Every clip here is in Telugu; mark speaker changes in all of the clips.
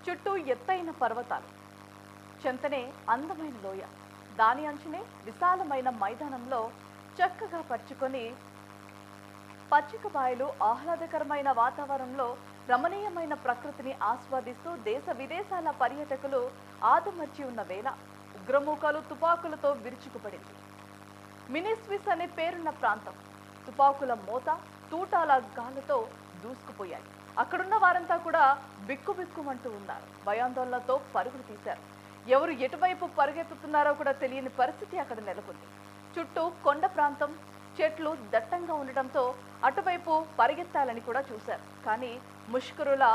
Speaker 1: చుట్టూ ఎత్తైన పర్వతాలు, చెంతనే అందమైన లోయ, దాని అంచునే విశాలమైన మైదానంలో చక్కగా పరుచుకొని పచ్చిక బాయలు ఆహ్లాదకరమైన వాతావరణంలో రమణీయమైన ప్రకృతిని ఆస్వాదిస్తూ దేశ విదేశాల పర్యాటకులు ఆదమర్చి ఉన్న వేళ ఉగ్రమూకలు తుపాకులతో విరుచుకుపడింది. మినీ స్విస్ అనే పేరున్న ప్రాంతం తుపాకుల మోత, తూటాల గాలతో దూసుకుపోయాయి. అక్కడున్న వారంతా కూడా బిక్కుబిక్కుమంటూ ఉన్నారు. భయాందోళనతో పరుగులు తీశారు. ఎవరు ఎటువైపు పరుగెత్తుతున్నారో కూడా తెలియని పరిస్థితి అక్కడ నెలకొంది. చుట్టూ కొండ ప్రాంతం, చెట్లు దట్టంగా ఉండటంతో అటువైపు పరిగెత్తాలని కూడా చూశారు. కానీ ముష్కరుల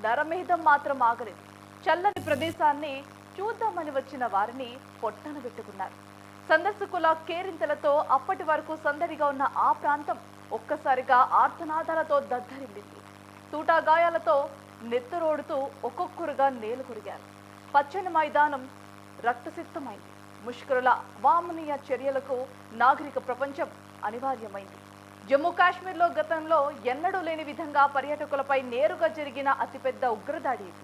Speaker 1: నరమేధం మాత్రం ఆగలేదు. చల్లని ప్రదేశాన్ని చూద్దామని వచ్చిన వారిని పొట్టన పెట్టుకున్నారు. సందర్శకుల కేరింతలతో అప్పటి వరకు సందడిగా ఉన్న ఆ ప్రాంతం ఒక్కసారిగా ఆర్తనాదాలతో దద్దరిల్లింది. తూటా గాయాలతో నెత్తరోడుతూ ఒక్కొక్కరుగా నేలు కొరిగారు. పచ్చని మైదానం రక్తసిక్తమైంది. ముష్కరుల అవామనీయ చర్యలకు నాగరిక ప్రపంచం అనివార్యమైంది. జమ్మూ కాశ్మీర్లో గతంలో ఎన్నడూ లేని విధంగా పర్యాటకులపై నేరుగా జరిగిన అతిపెద్ద ఉగ్రదాడి ఇది.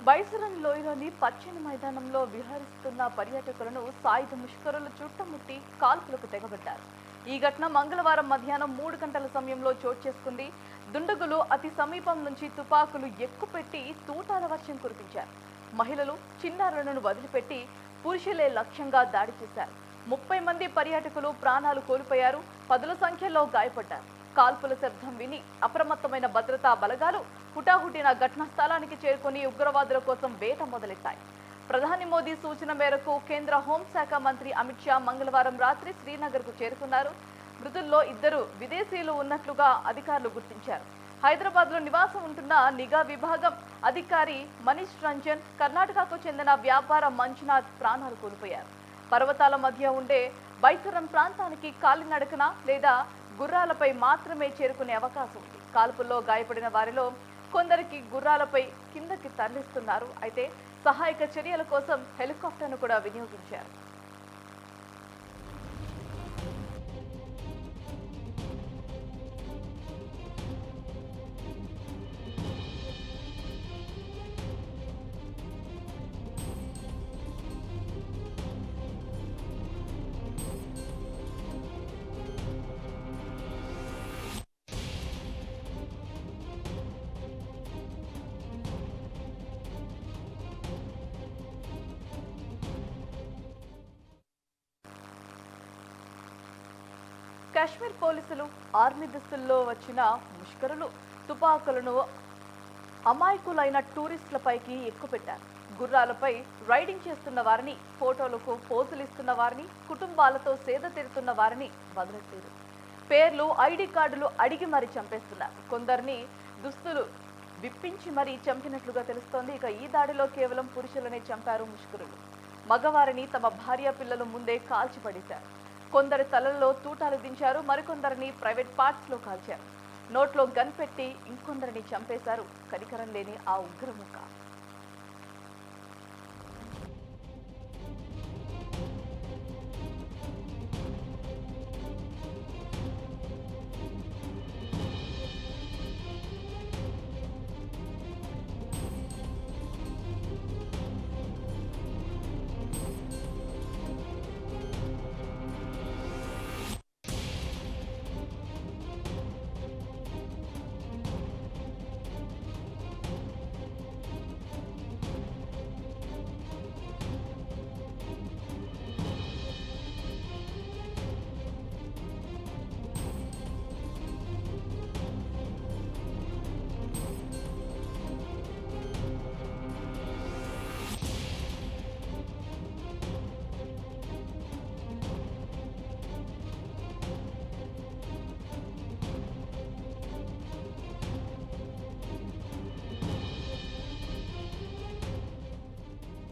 Speaker 1: బైసరన్ లోయలోని పచ్చని మైదానంలో విహరిస్తున్న పర్యాటకులను సాయుధ ముష్కరులు చుట్టుముట్టి కాల్పులకు తెగబడ్డారు. ఈ ఘటన మంగళవారం మధ్యాహ్నం 3 గంటల సమయంలో చోటు చేసుకుంది. దుండగులు అతి సమీపం నుంచి తుపాకులు ఎక్కుపెట్టి తూటాల వర్షం కురిపించారు. మహిళలు, చిన్నారులను వదిలిపెట్టి పురుషులే లక్ష్యంగా దాడి చేశారు. 30 మంది పర్యాటకులు ప్రాణాలు కోల్పోయారు. పదుల సంఖ్యలో గాయపడ్డారు. కాల్పుల శబ్దం విని అప్రమత్తమైన భద్రతా బలగాలు హుటాహుటిన ఘటనా స్థలానికి చేరుకుని ఉగ్రవాదుల కోసం వేట మొదలెట్టాయి. ప్రధాని మోదీ సూచన మేరకు కేంద్ర హోంశాఖ మంత్రి అమిత్ షా మంగళవారం రాత్రి శ్రీనగర్కు చేరుకున్నారు. మృతుల్లో 2 విదేశీయులు ఉన్నట్లుగా అధికారులు గుర్తించారు. హైదరాబాద్లో నివాసం ఉంటున్న నిఘా విభాగం అధికారి మనీష్ రంజన్, కర్ణాటకకు చెందిన వ్యాపార మంజునాథ్ ప్రాణాలు కోల్పోయారు. పర్వతాల మధ్య ఉండే బైసరన్ ప్రాంతానికి కాలినడకన లేదా గుర్రాలపై మాత్రమే చేరుకునే అవకాశం ఉంది. కాల్పుల్లో గాయపడిన వారిలో కొందరికి గుర్రాలపై కిందకి తరలిస్తున్నారు. అయితే సహాయక చర్యల కోసం హెలికాప్టర్ను కూడా వినియోగించారు. కాశ్మీర్ పోలీసులు ఆర్మీ దుస్తుల్లో వచ్చిన ముష్కరులు తుపాకులను అమాయకులైన టూరిస్టులపైకి ఎక్కుపెట్టారు. గుర్రాలపై రైడింగ్ చేస్తున్న వారిని, ఫోటోలకు పోజులు ఇస్తున్న వారిని, కుటుంబాలతో సేద తీరుతున్న వారిని వదిలేశారు. పేర్లు, ఐడి కార్డులు అడిగి మరీ చంపేస్తున్నారు. కొందరిని దుస్తులు విప్పించి మరీ చంపినట్లుగా తెలుస్తోంది. ఇక ఈ దాడిలో కేవలం పురుషులనే చంపారు ముష్కరులు. మగవారిని తమ భార్య పిల్లలు ముందే కాల్చిపడేశారు. కొందరి తలల్లో తూటాలు దించారు. మరికొందరిని ప్రైవేట్ పార్ట్స్లో కాల్చారు. నోట్లో గన్ పెట్టి ఇంకొందరిని చంపేశారు. కనికరం లేని ఆ ఉగ్రముఖ.